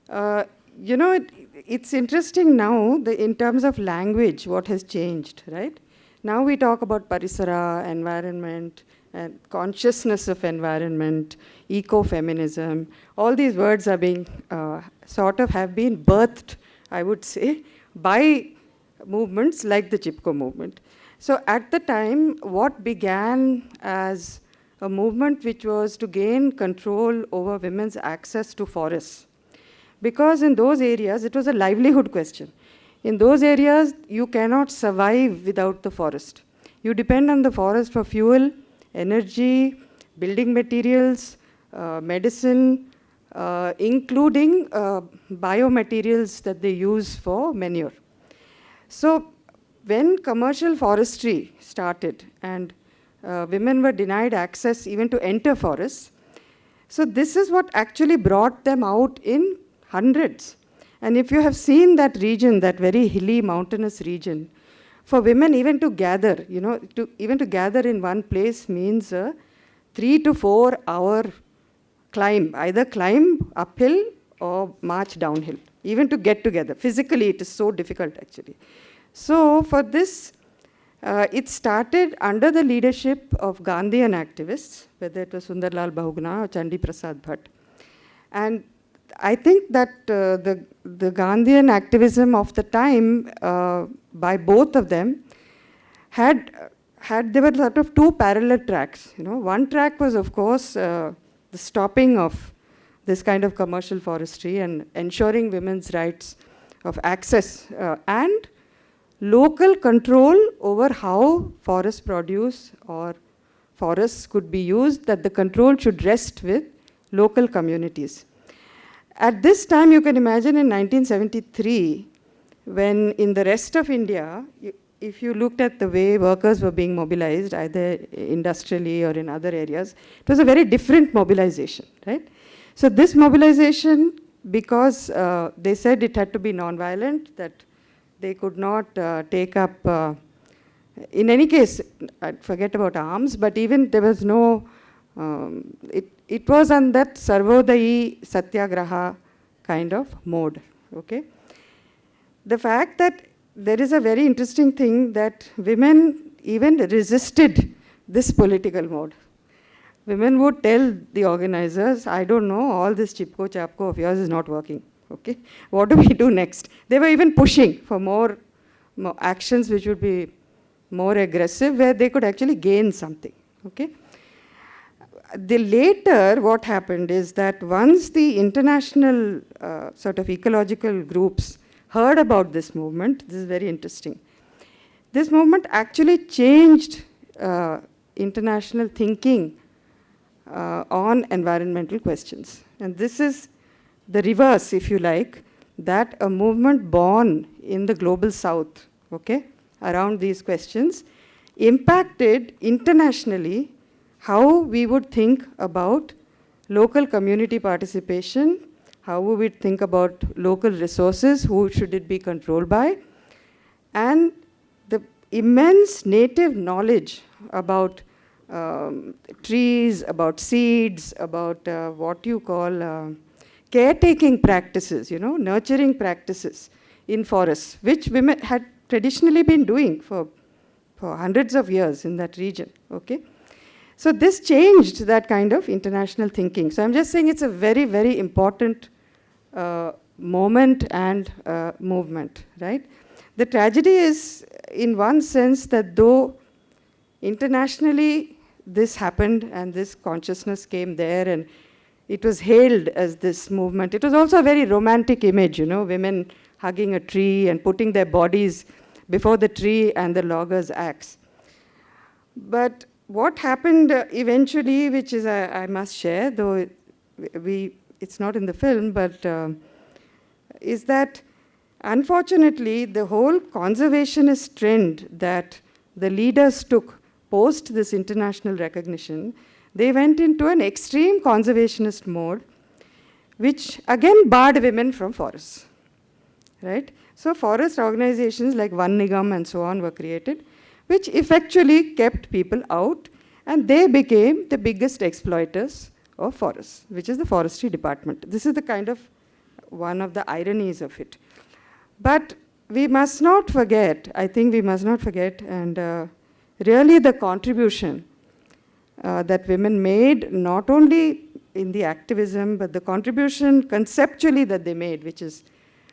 Uh, you know, it's interesting now, in terms of language, what has changed, right? Now we talk about parisara, environment, and consciousness of environment, ecofeminism. All these words are being, sort of have been birthed, I would say, by movements like the Chipko movement. So at the time, what began as a movement which was to gain control over women's access to forests, because in those areas, it was a livelihood question. In those areas, you cannot survive without the forest. You depend on the forest for fuel, energy, building materials, medicine, including biomaterials that they use for manure. So when commercial forestry started and women were denied access even to enter forests, so this is what actually brought them out in hundreds. And if you have seen that region, that very hilly, mountainous region, for women even to gather, even to gather in one place means a 3 to 4 hour climb, either climb uphill or march downhill, even to get together. Physically, it is so difficult, actually. So for this, it started under the leadership of Gandhian activists, whether it was Sundarlal Bahuguna or Chandi Prasad Bhatt. And I think that the Gandhian activism of the time, by both of them, there were sort of two parallel tracks. One track was, of course, the stopping of this kind of commercial forestry and ensuring women's rights of access and local control over how forest produce or forests could be used, that the control should rest with local communities. At this time, you can imagine in 1973, when in the rest of India, if you looked at the way workers were being mobilized, either industrially or in other areas, it was a very different mobilization, right? So this mobilization, because they said it had to be non-violent, that they could not take up, in any case, forget about arms, but even there was no, it was on that Sarvodayi Satyagraha kind of mode, okay? The fact that there is a very interesting thing that women even resisted this political mode. Women would tell the organizers, I don't know, all this Chipko Chapko of yours is not working, okay? What do we do next? They were even pushing for more actions which would be more aggressive, where they could actually gain something, okay? Later, what happened is that once the international sort of ecological groups heard about this movement, this is very interesting. This movement actually changed international thinking on environmental questions. And this is the reverse, if you like, that a movement born in the global south, okay, around these questions, impacted internationally how we would think about local community participation, how we would think about local resources, who should it be controlled by, and the immense native knowledge about trees, about seeds, about what you call caretaking practices, nurturing practices in forests, which women had traditionally been doing for hundreds of years in that region, okay? So this changed that kind of international thinking. So I'm just saying it's a very, very important moment and movement, right? The tragedy is, in one sense, that though internationally this happened and this consciousness came there and it was hailed as this movement, it was also a very romantic image, women hugging a tree and putting their bodies before the tree and the logger's axe. But what happened eventually, which is I must share, though it's not in the film, but is that unfortunately the whole conservationist trend that the leaders took post this international recognition, they went into an extreme conservationist mode, which again barred women from forests, right? So forest organizations like Van Nigam and so on were created, which effectually kept people out, and they became the biggest exploiters of forests, which is the forestry department. This is the kind of one of the ironies of it. But we must not forget, I think we must not forget, and really the contribution that women made, not only in the activism, but the contribution conceptually that they made, which is,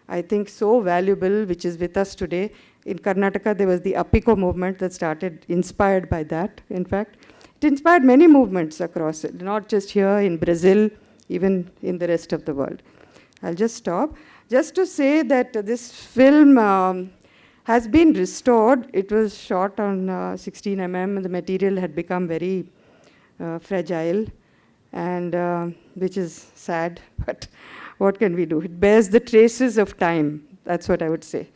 I think, so valuable, which is with us today. In Karnataka, there was the Apiko movement that started, inspired by that, in fact. It inspired many movements across it, not just here in Brazil, even in the rest of the world. I'll just stop. Just to say that this film has been restored. It was shot on 16 mm. The material had become very fragile, and which is sad, but what can we do? It bears the traces of time. That's what I would say.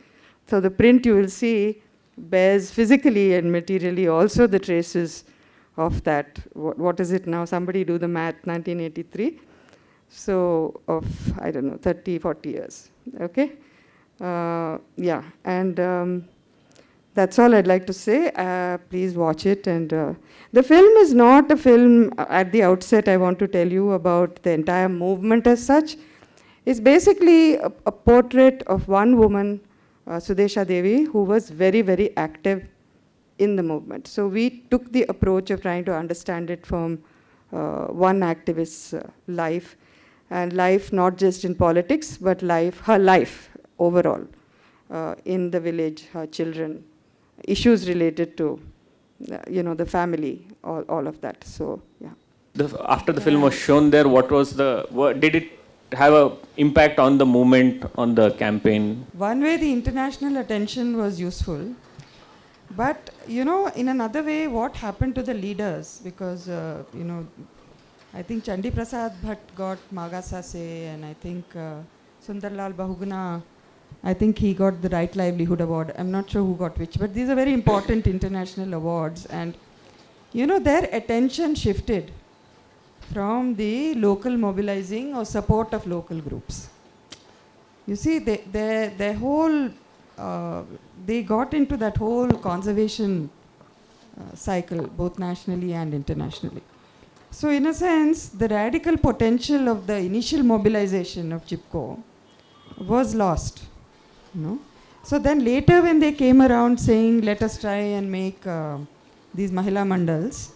So the print you will see bears physically and materially also the traces of that. What is it now? Somebody do the math, 1983. So of, I don't know, 30, 40 years, okay? Yeah, and that's all I'd like to say. Please watch it. And the film is not a film, at the outset I want to tell you about the entire movement as such. It's basically a portrait of one woman, Sudesha Devi, who was very, very active in the movement. So we took the approach of trying to understand it from one activist's life, and life not just in politics, but life, her life overall in the village, her children, issues related to, the family, all of that. So, yeah. After the film was shown there, did it have an impact on the movement, on the campaign? One way, the international attention was useful. But, in another way, what happened to the leaders? Because, I think Chandi Prasad Bhatt got Magasase, and I think Sundarlal Bahuguna, I think he got the Right Livelihood Award. I'm not sure who got which, but these are very important international awards. And, their attention shifted from the local mobilizing or support of local groups. You see, their whole, they got into that whole conservation cycle, both nationally and internationally. So in a sense, the radical potential of the initial mobilization of Chipko was lost. So then later when they came around saying, let us try and make these Mahila Mandals,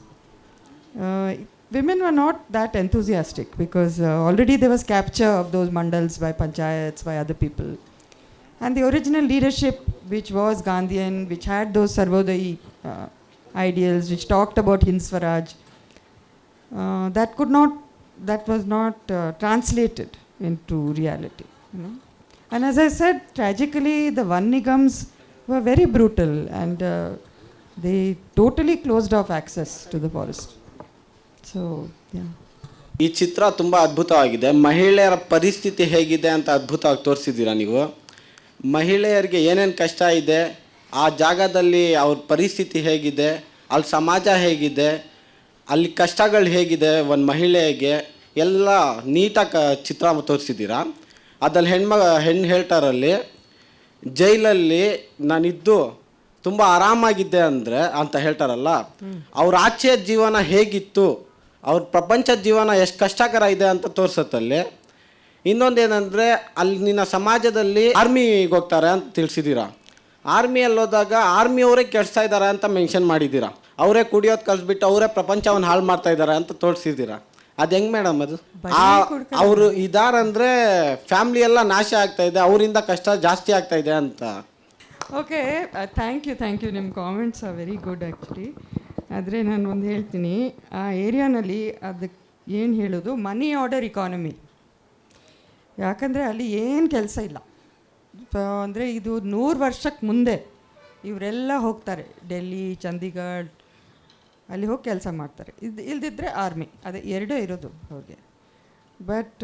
women were not that enthusiastic, because already there was capture of those mandals by panchayats, by other people. And the original leadership, which was Gandhian, which had those Sarvodaya ideals, which talked about Hind Swaraj, that was not translated into reality. And as I said, tragically, the Van Nigams were very brutal, and they totally closed off access to the forest. So, yeah. ಈ ಚಿತ್ರ ತುಂಬ ಅದ್ಭುತವಾಗಿದೆ. ಮಹಿಳೆಯರ ಪರಿಸ್ಥಿತಿ ಹೇಗಿದೆ ಅಂತ ಅದ್ಭುತವಾಗಿ ತೋರಿಸಿದ್ದೀರಾ ನೀವು. ಮಹಿಳೆಯರಿಗೆ ಏನೇನು ಕಷ್ಟ ಇದೆ, ಆ ಜಾಗದಲ್ಲಿ ಅವ್ರ ಪರಿಸ್ಥಿತಿ ಹೇಗಿದೆ, ಅಲ್ಲಿ ಸಮಾಜ ಹೇಗಿದೆ, ಅಲ್ಲಿ ಕಷ್ಟಗಳು ಹೇಗಿದೆ ಒಂದು ಮಹಿಳೆಗೆ, ಎಲ್ಲ ನೀಟಾಗಿ ಚಿತ್ರ ತೋರಿಸಿದ್ದೀರಾ. ಅದಲ್ಲಿ ಹೆಣ್ಣು ಹೇಳ್ತಾರಲ್ಲಿ, ಜೈಲಲ್ಲಿ ನಾನಿದ್ದು ತುಂಬ ಆರಾಮಾಗಿದ್ದೆ ಅಂತ ಹೇಳ್ತಾರಲ್ಲ, ಅವ್ರ ಆಚೆಯ ಜೀವನ ಹೇಗಿತ್ತು, ಅವ್ರ ಪ್ರಪಂಚದ ಜೀವನ ಎಷ್ಟು ಕಷ್ಟಕರ ಇದೆ ಅಂತ ತೋರಿಸುತ್ತಲ್ಲಿ. ಇನ್ನೊಂದೇನೆಂದರೆ, ಅಲ್ಲಿನ ಸಮಾಜದಲ್ಲಿ ಆರ್ಮಿಗೆ ಹೋಗ್ತಾರೆ ಅಂತ ತಿಳಿಸಿದ್ದೀರಾ. ಆರ್ಮಿಯಲ್ಲಿ ಹೋದಾಗ ಆರ್ಮಿಯವರೇ ಕೆಡಿಸ್ತಾ ಇದ್ದಾರೆ ಅಂತ ಮೆನ್ಷನ್ ಮಾಡಿದ್ದೀರಾ. ಅವರೇ ಕುಡಿಯೋದು ಕಲಿಸ್ಬಿಟ್ಟು ಅವರೇ ಪ್ರಪಂಚವನ್ನು ಹಾಳು ಮಾಡ್ತಾ ಇದ್ದಾರೆ ಅಂತ ತೋರಿಸಿದ್ದೀರಾ. ಅದು ಹೆಂಗೆ ಮೇಡಮ್? ಅದು ಅವರು ಇದಾರಂದರೆ ಫ್ಯಾಮ್ಲಿ ಎಲ್ಲ ನಾಶ ಆಗ್ತಾ ಇದೆ, ಅವರಿಂದ ಕಷ್ಟ ಜಾಸ್ತಿ ಆಗ್ತಾ ಇದೆ ಅಂತ. Okay, thank you. ನಿಮ್ಮ comments are very good actually. ಆದರೆ ನಾನು ಒಂದು ಹೇಳ್ತೀನಿ, ಆ ಏರಿಯಾನಲ್ಲಿ ಅದಕ್ಕೆ ಏನು ಹೇಳೋದು, ಮನಿ ಆರ್ಡರ್ ಇಕಾನಮಿ. ಯಾಕಂದರೆ ಅಲ್ಲಿ ಏನು ಕೆಲಸ ಇಲ್ಲ. ಅಂದರೆ ಇದು 100 ವರ್ಷಕ್ಕೆ ಮುಂದೆ ಇವರೆಲ್ಲ ಹೋಗ್ತಾರೆ, ಡೆಲ್ಲಿ, ಚಂಡೀಗಢ, ಅಲ್ಲಿ ಹೋಗಿ ಕೆಲಸ ಮಾಡ್ತಾರೆ. ಇಲ್ದಿದ್ದರೆ ಆರ್ಮಿ, ಅದೇ ಎರಡೇ ಇರೋದು ಅವ್ರಿಗೆ. ಬಟ್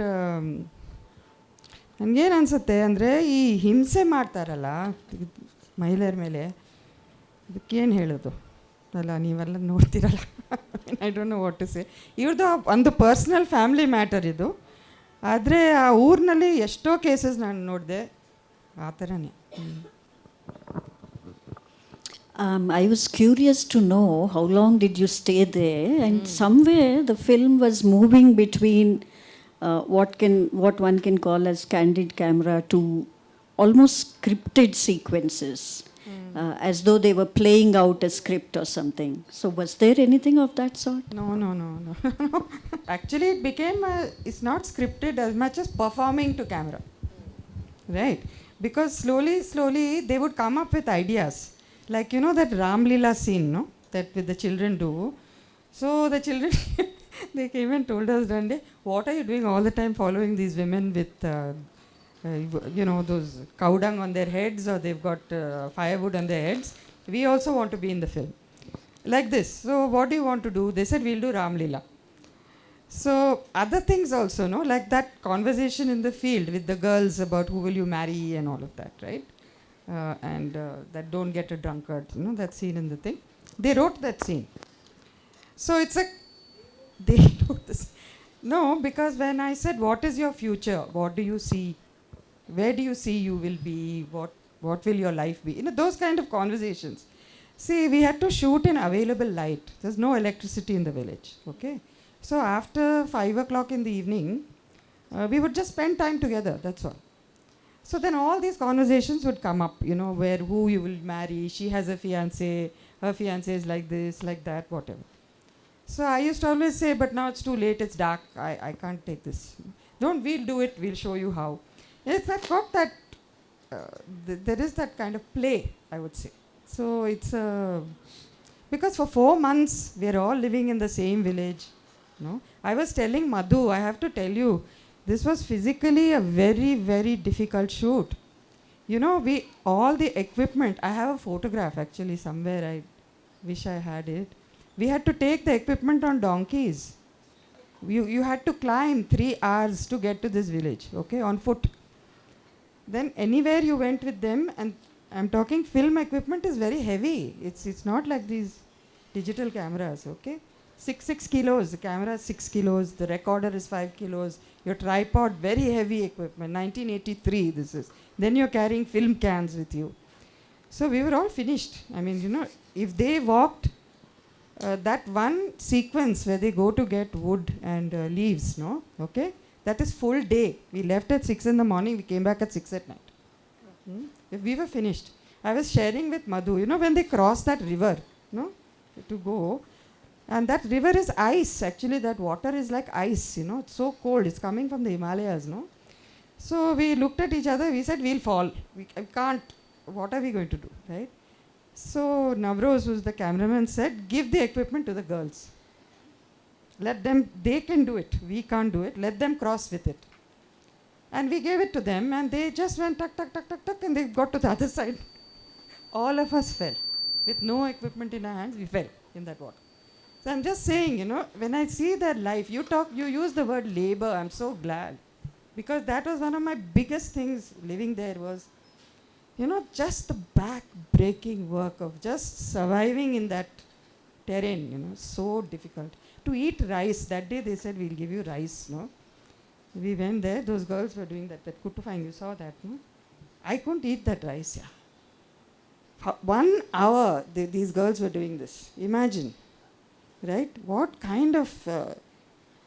ನನಗೇನು ಅನಿಸುತ್ತೆ ಅಂದರೆ, ಈ ಹಿಂಸೆ ಮಾಡ್ತಾರಲ್ಲ ಮಹಿಳೆಯರ ಮೇಲೆ, ಇದಕ್ಕೇನು ಹೇಳೋದು ಅಲ್ಲ, ನೀವೆಲ್ಲ ನೋಡ್ತೀರಲ್ಲ. I don't know what to say. ಇವ್ರದ್ದು ಒಂದು ಪರ್ಸ್ನಲ್ ಫ್ಯಾಮಿಲಿ ಮ್ಯಾಟರ್ ಇದು. ಆದರೆ ಆ ಊರಿನಲ್ಲಿ ಎಷ್ಟೋ ಕೇಸಸ್ ನಾನು ನೋಡಿದೆ ಆ ಥರನೇ. I was curious to know how long did you stay there, and somewhere the film was moving between what one can call as candid camera to almost scripted sequences, as though they were playing out a script or something. So was there anything of that sort? No. Actually, it became, it's not scripted as much as performing to camera. Right? Because slowly, they would come up with ideas. Like, you know, that Ram Leela scene, no? That with the children do. So the children, they came and told us one day, what are you doing all the time following these women with, you know, those cow dung on their heads, or they've got firewood on their heads. We also want to be in the film. Like this. So what do you want to do? They said, we'll do Ram Leela. So other things also, no, like that conversation in the field with the girls about who will you marry and all of that, right? And that don't get a drunkard, you know, that scene in the thing. They wrote that scene. So it's a, they wrote this. No, because when I said, what is your future? What do you see? Where do you see you will be? What will your life be? You know, those kind of conversations. See, we had to shoot in available light. There's no electricity in the village, okay? So after 5 o'clock in the evening, we would just spend time together, that's all. So then all these conversations would come up, you know, where who you will marry, she has a fiancé, her fiancé is like this, like that, whatever. So I used to always say, but now it's too late, it's dark, I can't take this. We'll do it, we'll show you how. It's got that, there is that kind of play, I would say. So it's, because for 4 months, we're all living in the same village. No? I was telling Madhu, I have to tell you, this was physically a very, very difficult shoot. You know, all the equipment, I have a photograph actually somewhere, I wish I had it. We had to take the equipment on donkeys. You had to climb 3 hours to get to this village, okay, on foot. Then anywhere you went with them, and I'm talking film equipment is very heavy. It's not like these digital cameras, okay. 6 kilos, the camera is 6 kilos, the recorder is 5 kilos, your tripod, very heavy equipment, 1983 this is. Then you're carrying film cans with you. So we were all finished. I mean, you know, if they walked, that one sequence where they go to get wood and leaves, no, okay, that is full day. We left at 6 in the morning, we came back at 6 at night. If we were finished. I was sharing with Madhu, you know, when they cross that river, no, to go, and that river is ice, actually that water is like ice, you know, it's so cold, it's coming from the Himalayas, no. So we looked at each other, we said, we'll fall, we can't, what are we going to do, right? So Navroz, who's the cameraman, said, give the equipment to the girls. Let them, they can do it, we can't do it, let them cross with it. And we gave it to them, and they just went tuck, tuck, tuck, tuck, tuck, and they got to the other side. All of us fell. With no equipment in our hands, we fell in that water. So I'm just saying, you know, when I see that life, you use the word labor, I'm so glad. Because that was one of my biggest things living there was, you know, just the back-breaking work of just surviving in that terrain, you know, so difficult. To eat rice, that day they said, we'll give you rice, no? We went there, those girls were doing that kutufang, you saw that, no? I couldn't eat that rice, yeah. For 1 hour, these girls were doing this. Imagine. Right? What kind of...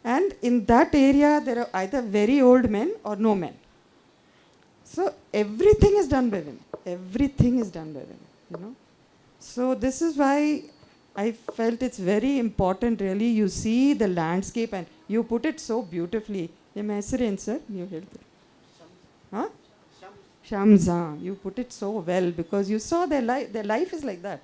and in that area, there are either very old men or no men. So everything is done by women. Everything is done by women, you know. So this is why I felt it's very important, really. You see the landscape and you put it so beautifully. Sir, you heard that? Huh? Shamsa. You put it so well because you saw their life is like that.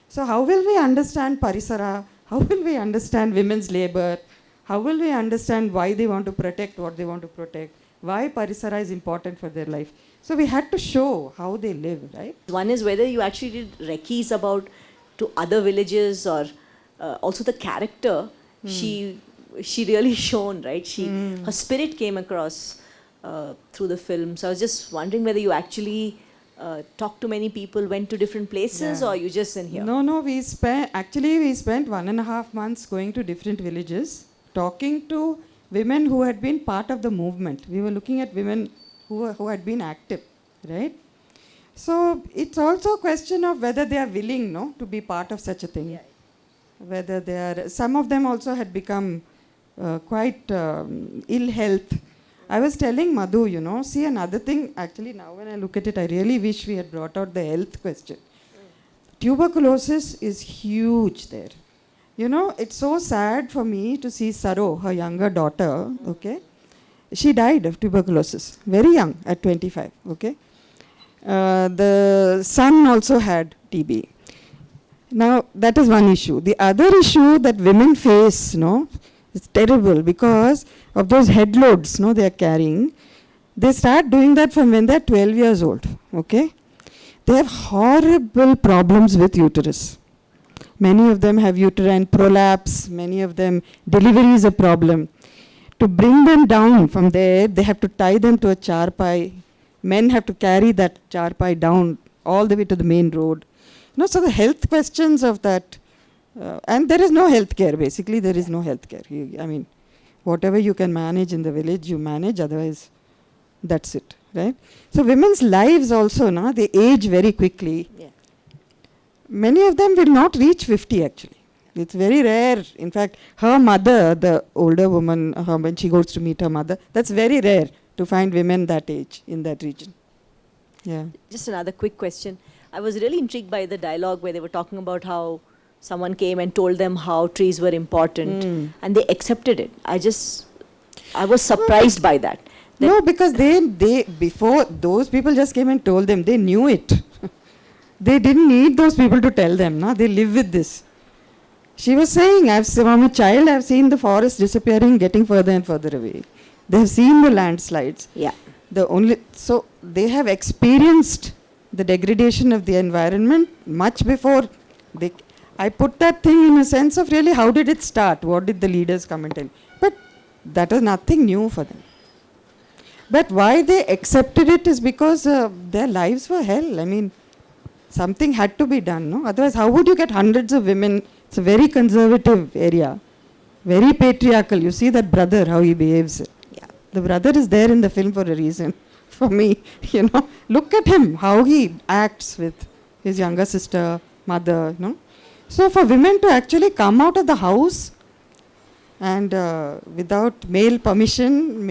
So how will we understand Parisara? How will we understand women's labor? How will we understand why they want to protect what they want to protect? Why Parisara is important for their life? So we had to show how they live, right? One is whether you actually did recce's about to other villages or also the character she really shone, right? Her spirit came across through the film. So I was just wondering whether you actually talked to many people, went to different places, or you just in here? No, we spent 1.5 months going to different villages, talking to women who had been part of the movement. We were looking at women who had been active, right? So it's also a question of whether they are willing, no, to be part of such a thing. Whether they are, some of them also had become quite ill health. I was telling Madhu, see another thing, actually now when I look at it, I really wish we had brought out the health question. Tuberculosis is huge there. It's so sad for me to see Saro, her younger daughter, okay? She died of tuberculosis, very young, at 25, okay? The son also had TB. Now, that is one issue. The other issue that women face, it's terrible because of those head loads, they are carrying. They start doing that from when they're 12 years old, okay? They have horrible problems with uterus. Many of them have uterine prolapse. Many of them, delivery is a problem. To bring them down from there, they have to tie them to a charpai. Men have to carry that charpai down all the way to the main road. So the health questions of that, and there is no health care, basically there is no health care. I mean, whatever you can manage in the village, you manage, otherwise that's it, right? So women's lives also, they age very quickly. Yeah. Many of them will not reach 50 actually. It's very rare. In fact, her mother, the older woman, when she goes to meet her mother, that's very rare to find women that age in that region. Yeah. Just another quick question. I was really intrigued by the dialogue where they were talking about how someone came and told them how trees were important and they accepted it. I was surprised by that. No, because they before those people just came and told them, they knew it. They didn't need those people to tell them, they live with this. She was saying, I'm a child, I've seen the forest disappearing, getting further and further away. They have seen the landslides. Yeah. So they have experienced the degradation of the environment much before I put that thing in a sense of really how did it start? What did the leaders come and tell? But that is nothing new for them. But why they accepted it is because their lives were hell. I mean, something had to be done, no? Otherwise, how would you get hundreds of women? It's a very conservative area, very patriarchal. You see that brother, how he behaves. Yeah. The brother is there in the film for a reason. For me, look at him, how he acts with his younger sister, mother, So for women to actually come out of the house and without male permission,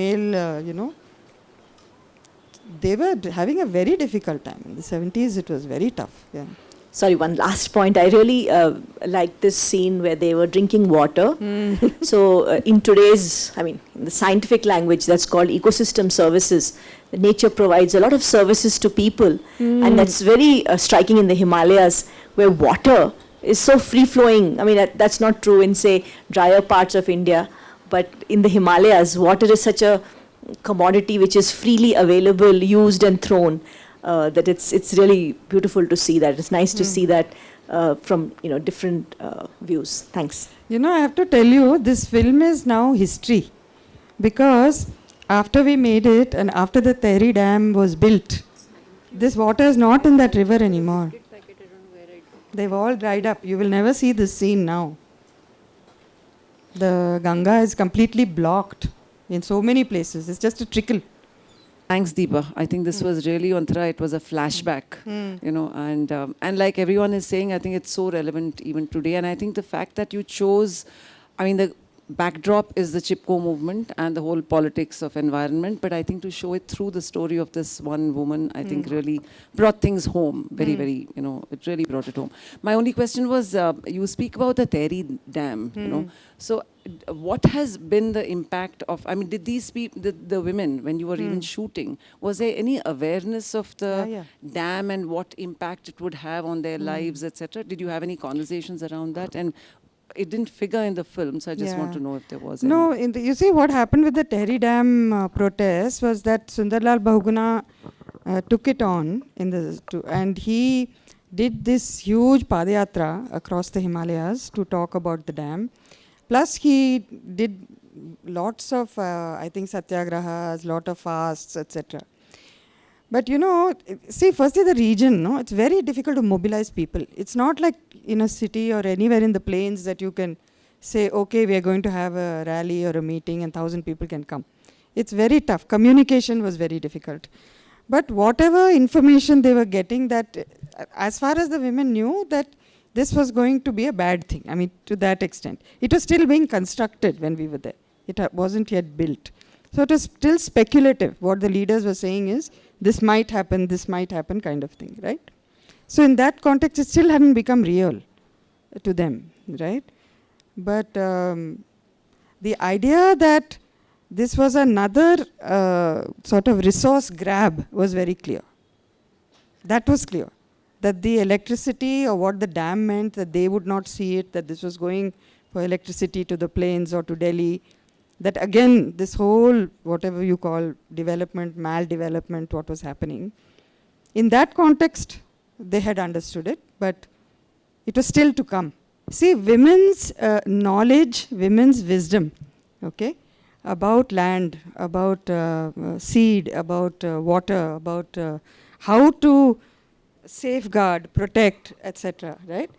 they were having a very difficult time. In the 70s, it was very tough. Yeah. Sorry, one last point. I really like this scene where they were drinking water. So in today's, in the scientific language, that's called ecosystem services. Nature provides a lot of services to people. And that's very striking in the Himalayas, where water is so free-flowing. That's not true in, say, drier parts of India. But in the Himalayas, water is such a commodity which is freely available, used and thrown. That it's really beautiful to see that. It's nice to see that from different views. Thanks. I have to tell you, this film is now history, because after we made it and after the Tehri Dam was built, this water is not in that river anymore. They've all dried up. You will never see this scene now. The Ganga is completely blocked in so many places. It's just a trickle. Thanks, Deepa. I think this was really, it was a flashback, and like everyone is saying, I think it's so relevant even today. And I think the fact that you chose, the backdrop is the Chipko movement and the whole politics of environment, but I think to show it through the story of this one woman, I think really brought things home, very, very, it really brought it home. My only question was, you speak about the Tehri Dam, so what has been the impact of, did these people, the women, when you were even shooting, was there any awareness of the dam and what impact it would have on their lives, etc.? Did you have any conversations around that? And it didn't figure in the film, so I just want to know if there was any. No, you see what happened with the Tehri Dam protest was that Sundarlal Bahuguna took it on, and he did this huge padayatra across the Himalayas to talk about the dam. Plus he did lots of, satyagrahas, lot of fasts, etc. But see, firstly the region, it's very difficult to mobilize people. It's not like in a city or anywhere in the plains that you can say, okay, we are going to have a rally or a meeting and 1,000 people can come. It's very tough. Communication was very difficult. But whatever information they were getting, that as far as the women knew, that this was going to be a bad thing, to that extent. It was still being constructed when we were there. wasn't yet built. So it was still speculative. What the leaders were saying is, this might happen kind of thing, right? So in that context, it still hadn't become real to them, right? But the idea that this was another sort of resource grab was very clear. That was clear. That the electricity or what the dam meant, that they would not see it, that this was going for electricity to the plains or to Delhi. That again, this whole, whatever you call development, maldevelopment, what was happening. In that context, they had understood it, but it was still to come. See, women's knowledge, women's wisdom, okay, about land, about seed, about water, about how to safeguard, protect, etc., right?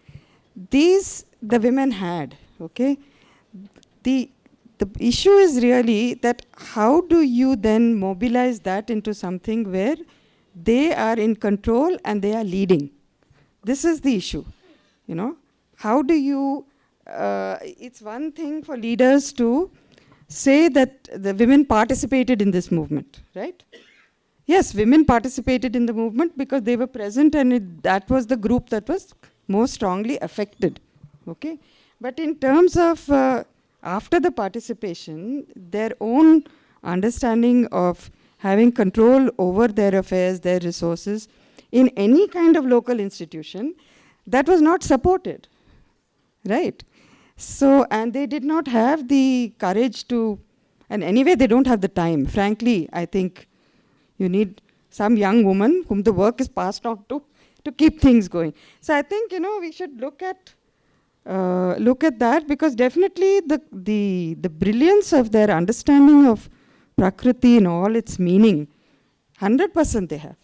These the women had, okay? The issue is really that how do you then mobilize that into something where they are in control and they are leading? This is the issue, you know. How do you, it's one thing for leaders to say that the women participated in this movement, right? Yes, women participated in the movement because they were present and that was the group that was most strongly affected, okay? But in terms of after the participation, their own understanding of having control over their affairs, their resources, in any kind of local institution, that was not supported, right? So, and they did not have the courage to, and anyway, they don't have the time. Frankly, I think you need some young woman whom the work is passed on to keep things going. So I think, you know, we should look at that, because definitely the brilliance of their understanding of Prakriti and all its meaning, 100% they have.